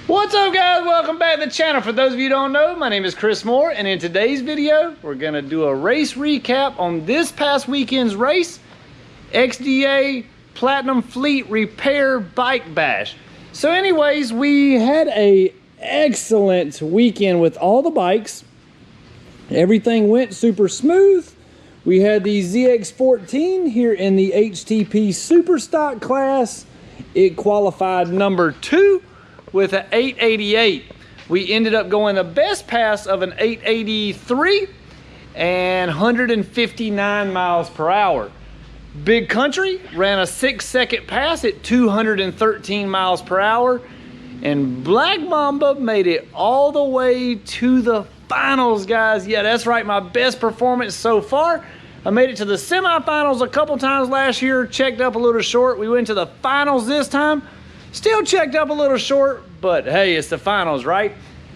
What's up, guys? Welcome back to the channel. For those of you who don't know, my name is Chris Moore, and in today's video we're gonna do a race recap on this past weekend's race, XDA Platinum Fleet Repair Bike Bash. So anyways, we had a excellent weekend with all the bikes. Everything went super smooth. We had the ZX14 here in the HTP Super Stock class. It qualified number 2 with an 888. We ended up going the best pass of an 883 and 159 miles per hour. Big Country ran a 6-second pass at 213 miles per hour, and Black Mamba made it all the way to the finals, guys. Yeah, that's right, my best performance so far. I made it to the semifinals a couple times last year, checked up a little short. We went to the finals this time. Still checked up a little short, but hey, it's the finals, right?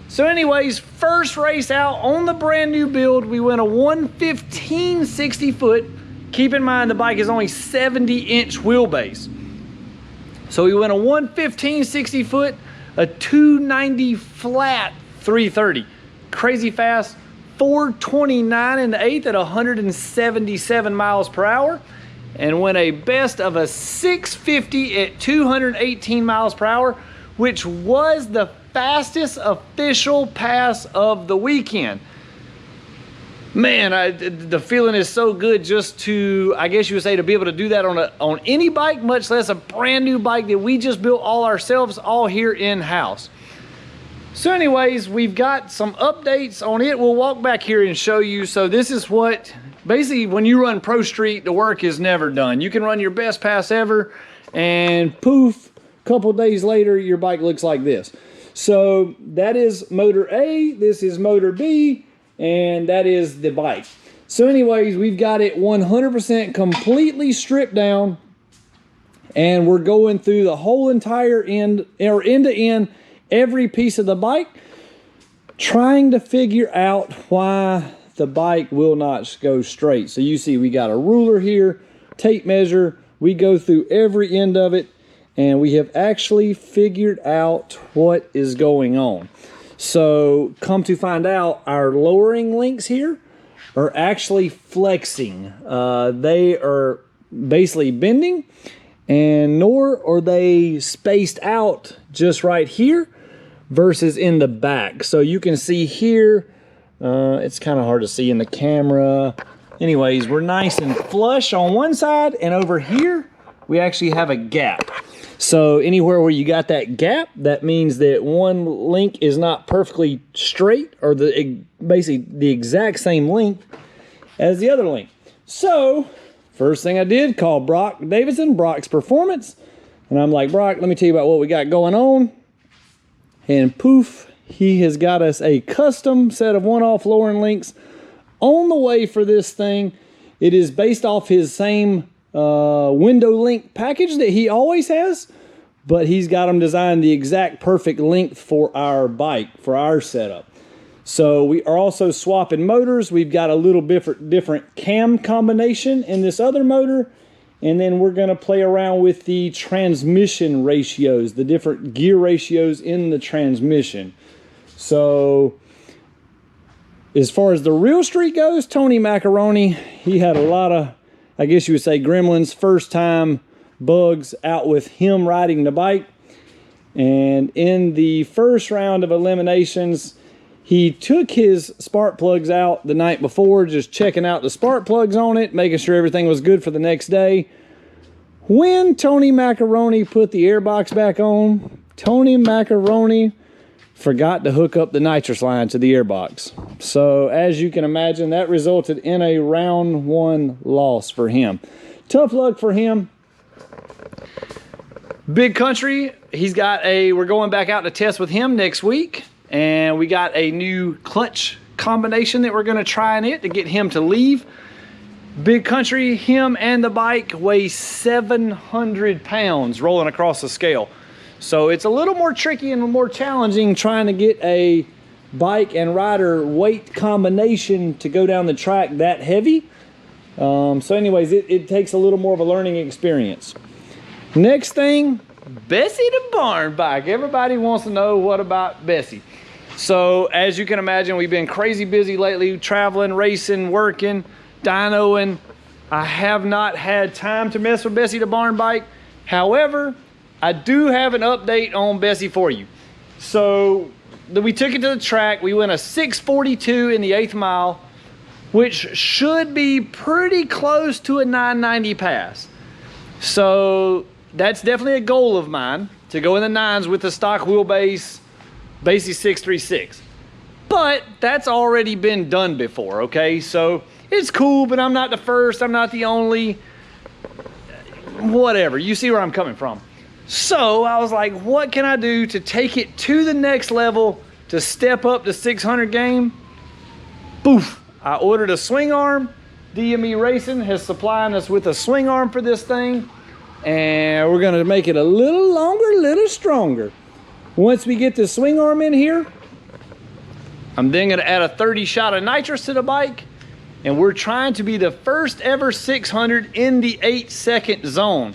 So anyways, first race out on the brand new build, we went a 115 60 foot. Keep in mind the bike is only 70-inch wheelbase. So we went a 115 60 foot, a 290 flat 330. Crazy fast, 429 in the 8th at 177 miles per hour. And went a best of a 650 at 218 miles per hour, which was the fastest official pass of the weekend. Man, the feeling is so good just to, I guess you would say, to be able to do that on any bike, much less a brand new bike that we just built all ourselves, all here in-house. So anyways, we've got some updates on it. We'll walk back here and show you. So this is what, basically when you run Pro Street, the work is never done. You can run your best pass ever and poof, a couple days later, your bike looks like this. So that is motor A, this is motor B, and that is the bike. So anyways, we've got it 100% completely stripped down, and we're going through the whole entire end to end, every piece of the bike, trying to figure out why the bike will not go straight. So you see we got a ruler here, tape measure, we go through every end of it, and we have actually figured out what is going on. So come to find out, our lowering links here are actually flexing. They are basically bending, and nor are they spaced out just right here versus in the back. So you can see here, it's kind of hard to see in the camera. Anyways, we're nice and flush on one side, and over here we actually have a gap. So anywhere where you got that gap, that means that one link is not perfectly straight, or basically the exact same length as the other link. So first thing I did, call Brock Davidson, Brock's Performance, and I'm like, Brock, let me tell you about what we got going on. And poof, he has got us a custom set of one-off lowering links on the way for this thing. It is based off his same window link package that he always has, but he's got them designed the exact perfect length for our bike, for our setup. So we are also swapping motors. We've got a little different cam combination in this other motor. And then we're going to play around with the transmission ratios, the different gear ratios in the transmission. So as far as the real street goes, Tony Macaroni, he had a lot of, I guess you would say, gremlins, first time bugs out with him riding the bike. And in the first round of eliminations, he took his spark plugs out the night before, just checking out the spark plugs on it, making sure everything was good for the next day. When Tony Macaroni put the airbox back on, Tony Macaroni forgot to hook up the nitrous line to the airbox. So as you can imagine, that resulted in a round 1 loss for him. Tough luck for him. Big Country, we're going back out to test with him next week. And we got a new clutch combination that we're going to try in it to get him to leave. Big Country, him and the bike weigh 700 pounds rolling across the scale. So it's a little more tricky and more challenging trying to get a bike and rider weight combination to go down the track that heavy. So anyways, it takes a little more of a learning experience. Next thing, Bessie the barn bike. Everybody wants to know what about Bessie. So as you can imagine, we've been crazy busy lately, traveling, racing, working, dynoing. I have not had time to mess with Bessie the barn bike. However, I do have an update on Bessie for you. So we took it to the track. We went a 642 in the 8th mile, which should be pretty close to a 990 pass. So that's definitely a goal of mine, to go in the 9s with the stock wheelbase Bessie 636. But that's already been done before, okay? So it's cool, but I'm not the first, I'm not the only, whatever. You see where I'm coming from. So I was like, what can I do to take it to the next level, to step up the 600 game? Boof, I ordered a swing arm. DME Racing has supplying us with a swing arm for this thing, and we're gonna make it a little longer, a little stronger. Once we get the swing arm in here, I'm then gonna add a 30 shot of nitrous to the bike, and we're trying to be the first ever 600 in the 8-second zone.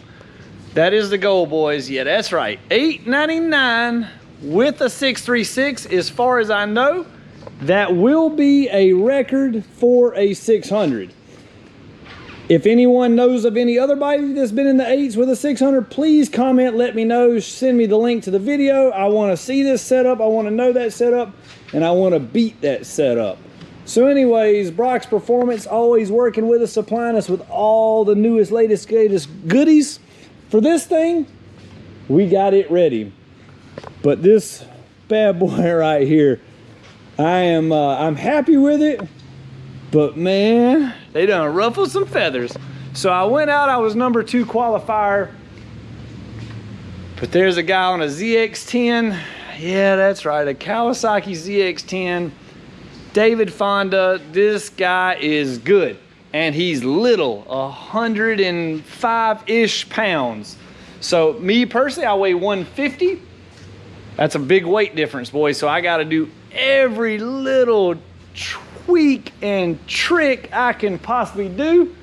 That is the goal, boys. Yeah, that's right. 899 with a 636, as far as I know. That will be a record for a 600. If anyone knows of any other bike that's been in the 8s with a 600, please comment, let me know, send me the link to the video. I want to see this setup, I want to know that setup, and I want to beat that setup. So anyways, Brock's Performance always working with us, supplying us with all the newest, latest goodies. For this thing, we got it ready. But this bad boy right here, I'm happy with it, but man, they done ruffled some feathers. So I went out, I was number 2 qualifier, but there's a guy on a ZX10. Yeah, that's right, a Kawasaki ZX10. David Fonda, this guy is good. And he's little, 105-ish pounds. So me personally, I weigh 150. That's a big weight difference, boys. So I gotta do every little tweak and trick I can possibly do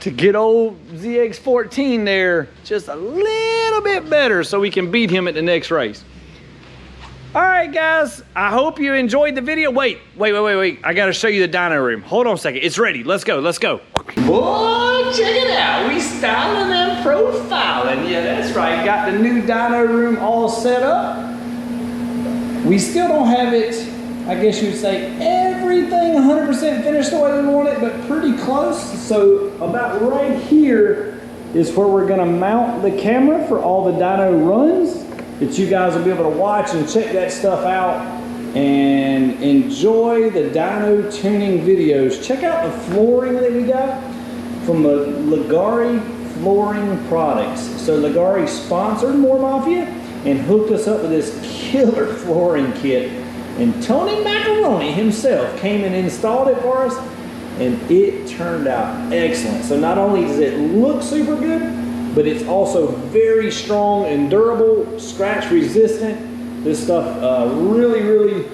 to get old ZX14 there just a little bit better so we can beat him at the next race. All right, guys, I hope you enjoyed the video. Wait. I gotta show you the dyno room. Hold on a second, it's ready, let's go. Boy, check it out. We styling and profiling. Yeah, that's right, got the new dyno room all set up. We still don't have it, I guess you would say, everything 100% finished the way we want it, but pretty close. So about right here is where we're gonna mount the camera for all the dyno runs, that you guys will be able to watch and check that stuff out and enjoy the dyno tuning videos. Check out the flooring that we got from the Leggari flooring products. So Leggari sponsored More Mafia and hooked us up with this killer flooring kit. And Tony Macaroni himself came and installed it for us, and it turned out excellent. So not only does it look super good, but it's also very strong and durable, scratch resistant. This stuff really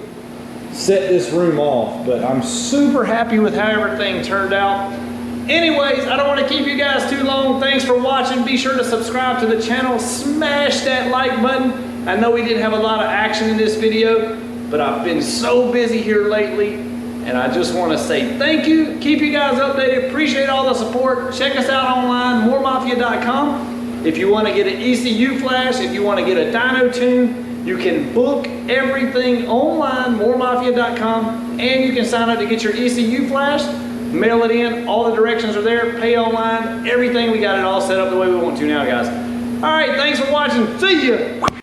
set this room off, but I'm super happy with how everything turned out. Anyways, I don't want to keep you guys too long. Thanks for watching. Be sure to subscribe to the channel, smash that like button. I know we didn't have a lot of action in this video, but I've been so busy here lately, and I just want to say thank you, keep you guys updated, appreciate all the support. Check us out online, moremafia.com. If you want to get an ECU flash, if you want to get a dyno tune, you can book everything online, moremafia.com, and you can sign up to get your ECU flash, mail it in, all the directions are there, pay online, everything. We got it all set up the way we want to now, guys. All right, thanks for watching, see ya.